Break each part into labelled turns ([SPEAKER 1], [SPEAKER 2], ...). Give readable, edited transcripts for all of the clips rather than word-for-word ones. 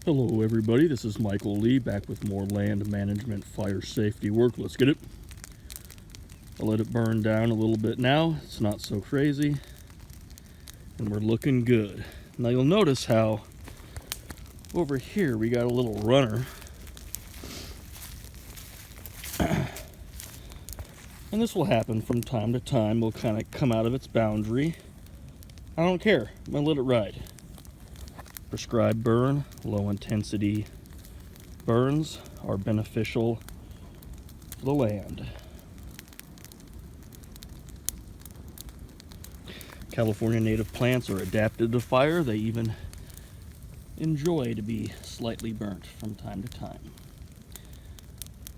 [SPEAKER 1] Hello everybody, this is Michael Lee back with more land management fire safety work. Let's get it. I let it burn down a little bit now. It's not so crazy. And we're looking good. Now you'll notice how over here we got a little runner. And this will happen from time to time. We'll kind of come out of its boundary. I don't care. I'm going to let it ride. Prescribed burn, low intensity burns are beneficial for the land. California native plants are adapted to fire. They even enjoy to be slightly burnt from time to time.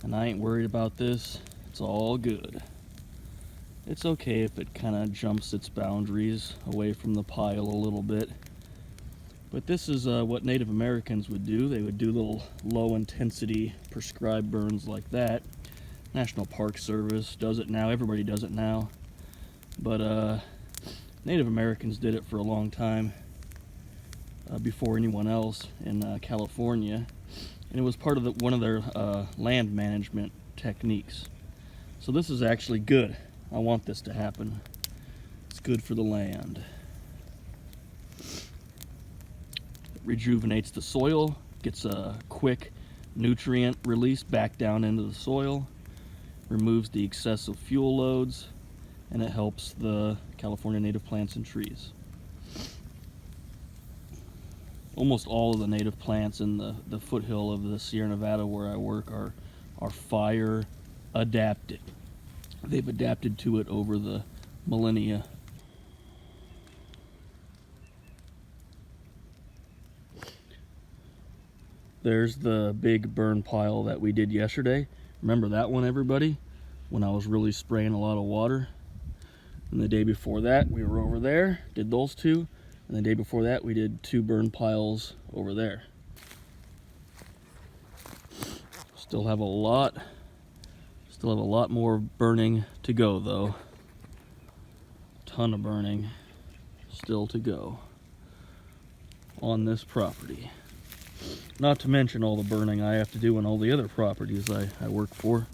[SPEAKER 1] And I ain't worried about this. It's all good. It's okay if it kind of jumps its boundaries away from the pile a little bit. But this is what Native Americans would do. They would do little low-intensity prescribed burns like that. National Park Service does it now. Everybody does it now. But Native Americans did it for a long time before anyone else in California. And it was part of one of their land management techniques. So this is actually good. I want this to happen. It's good for the land. Rejuvenates the soil, gets a quick nutrient release back down into the soil, removes the excessive fuel loads, and it helps the California native plants and trees. Almost all of the native plants in the foothill of the Sierra Nevada where I work are fire adapted. They've adapted to it over the millennia. There's the big burn pile that we did yesterday. Remember that one, everybody? When I was really spraying a lot of water. And the day before that, we were over there, did those two. And the day before that, we did 2 burn piles over there. Still have a lot more burning to go, though. Ton of burning still to go on this property. Not to mention all the burning I have to do on all the other properties I work for.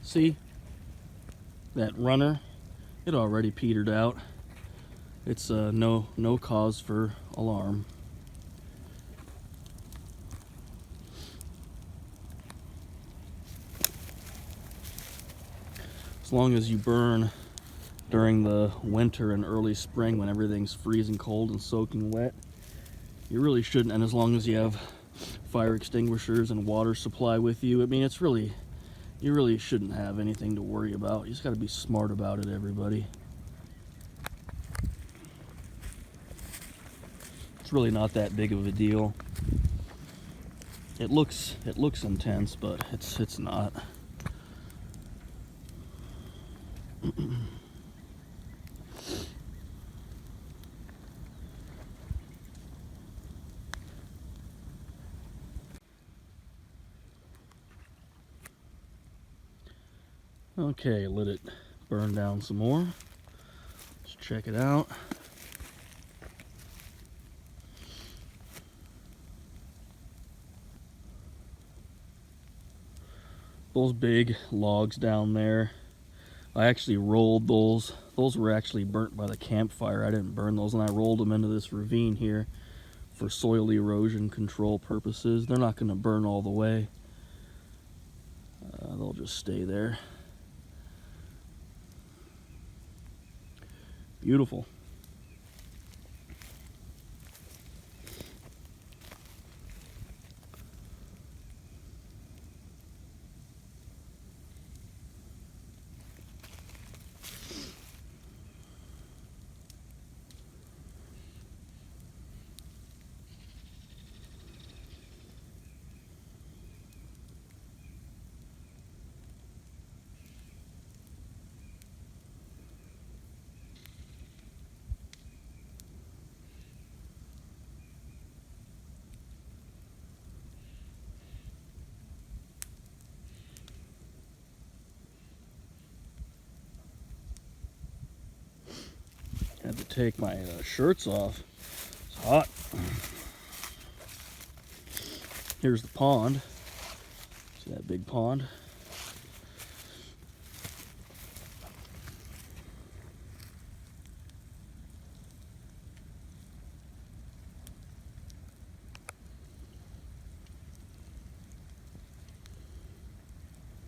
[SPEAKER 1] See? That runner, it already petered out. It's no cause for alarm. As long as you burn during the winter and early spring when everything's freezing cold and soaking wet, you really shouldn't. And as long as you have fire extinguishers and water supply with you, I mean, you really shouldn't have anything to worry about. You just got to be smart about it, everybody. It's really not that big of a deal. It looks intense, but it's not. Okay, let it burn down some more. Let's check it out. Those big logs down there, I actually rolled those. Those were actually burnt by the campfire. I didn't burn those, and I rolled them into this ravine here for soil erosion control purposes. They're not going to burn all the way. They'll just stay there. Beautiful. Had to take my shirts off. It's hot. Here's the pond. See that big pond?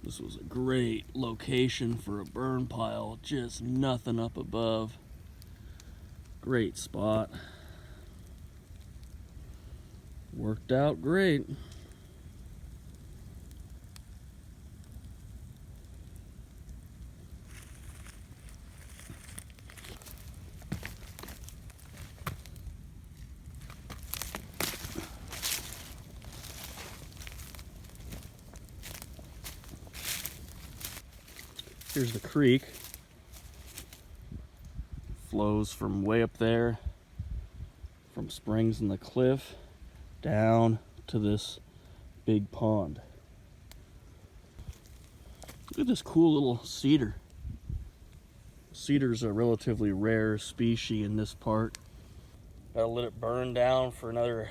[SPEAKER 1] This was a great location for a burn pile, just nothing up above. Great spot. Worked out great. Here's the creek. Flows from way up there, from springs in the cliff, down to this big pond. Look at this cool little cedar. Cedar's a relatively rare species in this part. Gotta let it burn down for another,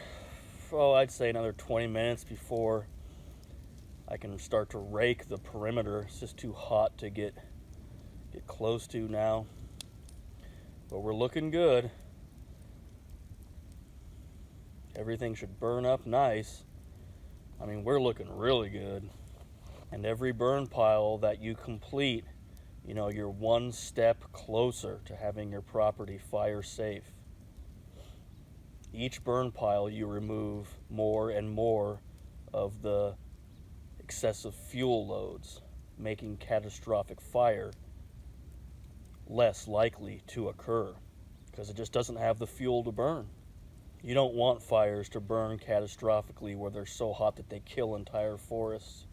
[SPEAKER 1] I'd say another 20 minutes before I can start to rake the perimeter. It's just too hot to get close to now. But we're looking good. Everything should burn up nice. I mean, we're looking really good. And every burn pile that you complete, you know, you're one step closer to having your property fire safe. Each burn pile you remove more and more of the excessive fuel loads, making catastrophic fire less likely to occur because it just doesn't have the fuel to burn. You don't want fires to burn catastrophically where they're so hot that they kill entire forests,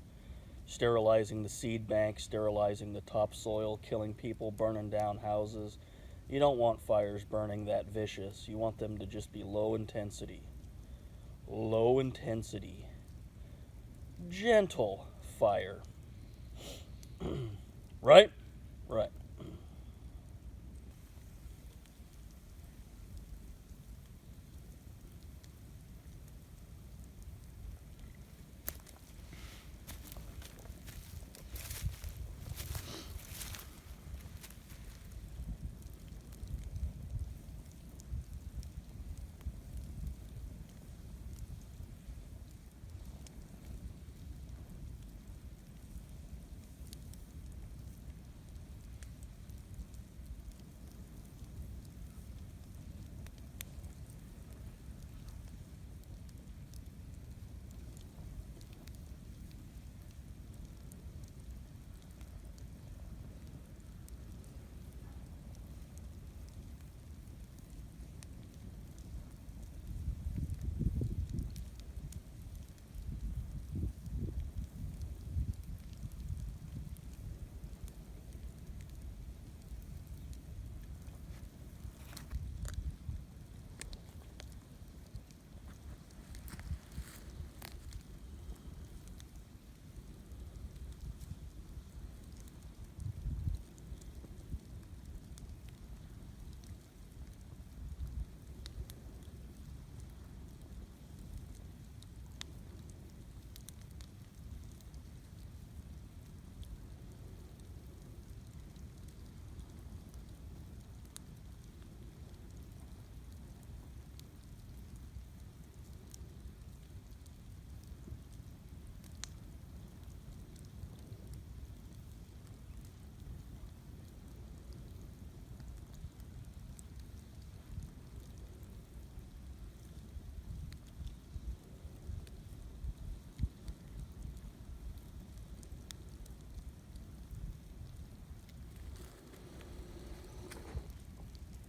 [SPEAKER 1] sterilizing the seed bank, sterilizing the topsoil, killing people, burning down houses. You don't want fires burning that vicious. You want them to just be low intensity, gentle fire. Right? Right.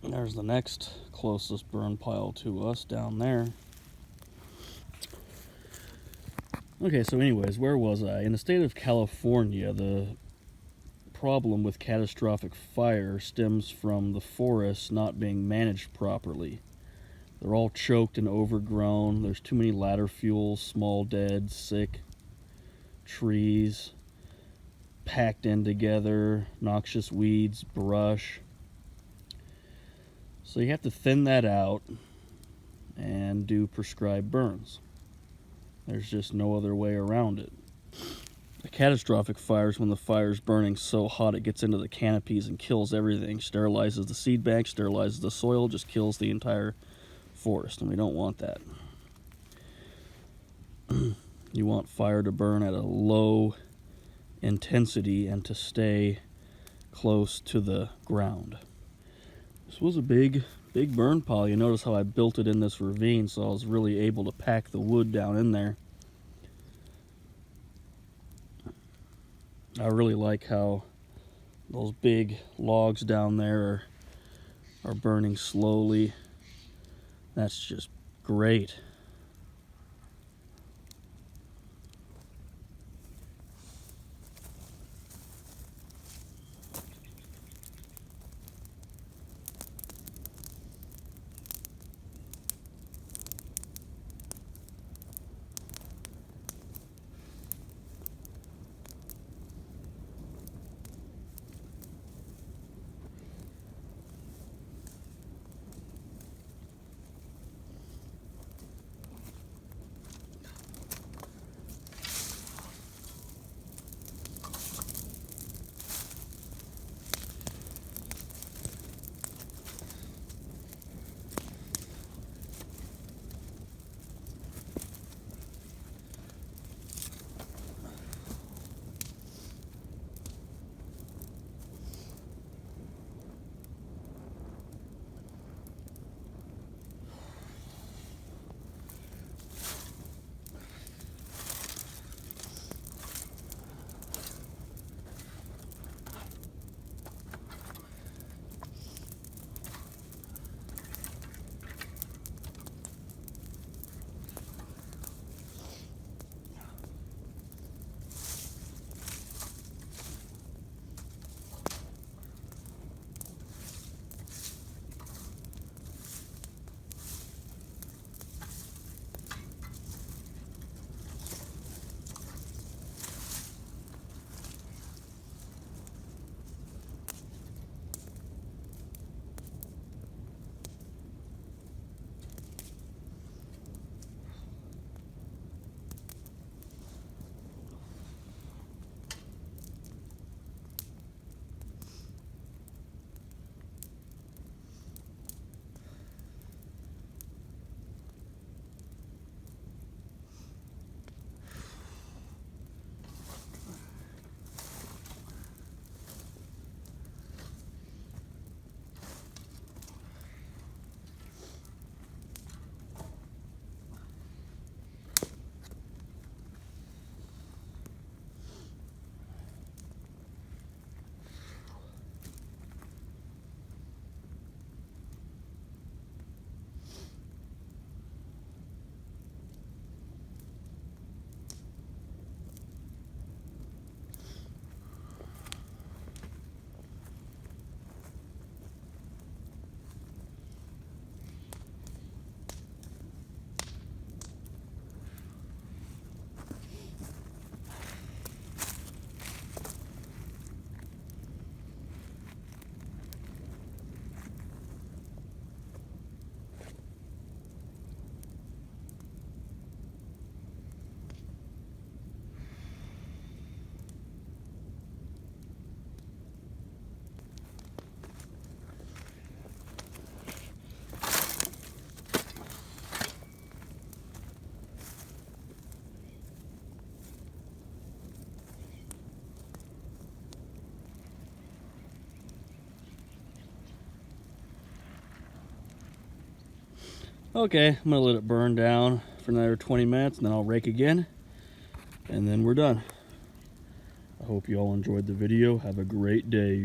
[SPEAKER 1] There's the next closest burn pile to us down there. Okay, so anyways, where was I? In the state of California, the problem with catastrophic fire stems from the forests not being managed properly. They're all choked and overgrown. There's too many ladder fuels, small dead, sick trees packed in together, noxious weeds, brush. So you have to thin that out and do prescribed burns. There's just no other way around it. A catastrophic fire is when the fire is burning so hot it gets into the canopies and kills everything. Sterilizes the seed bank, sterilizes the soil, just kills the entire forest, and we don't want that. You want fire to burn at a low intensity and to stay close to the ground. This was a big burn pile. You notice how I built it in this ravine, so I was really able to pack the wood down in there. I really like how those big logs down there are burning slowly. That's just great. Okay, I'm gonna let it burn down for another 20 minutes and then I'll rake again and then we're done. I hope you all enjoyed the video. Have a great day.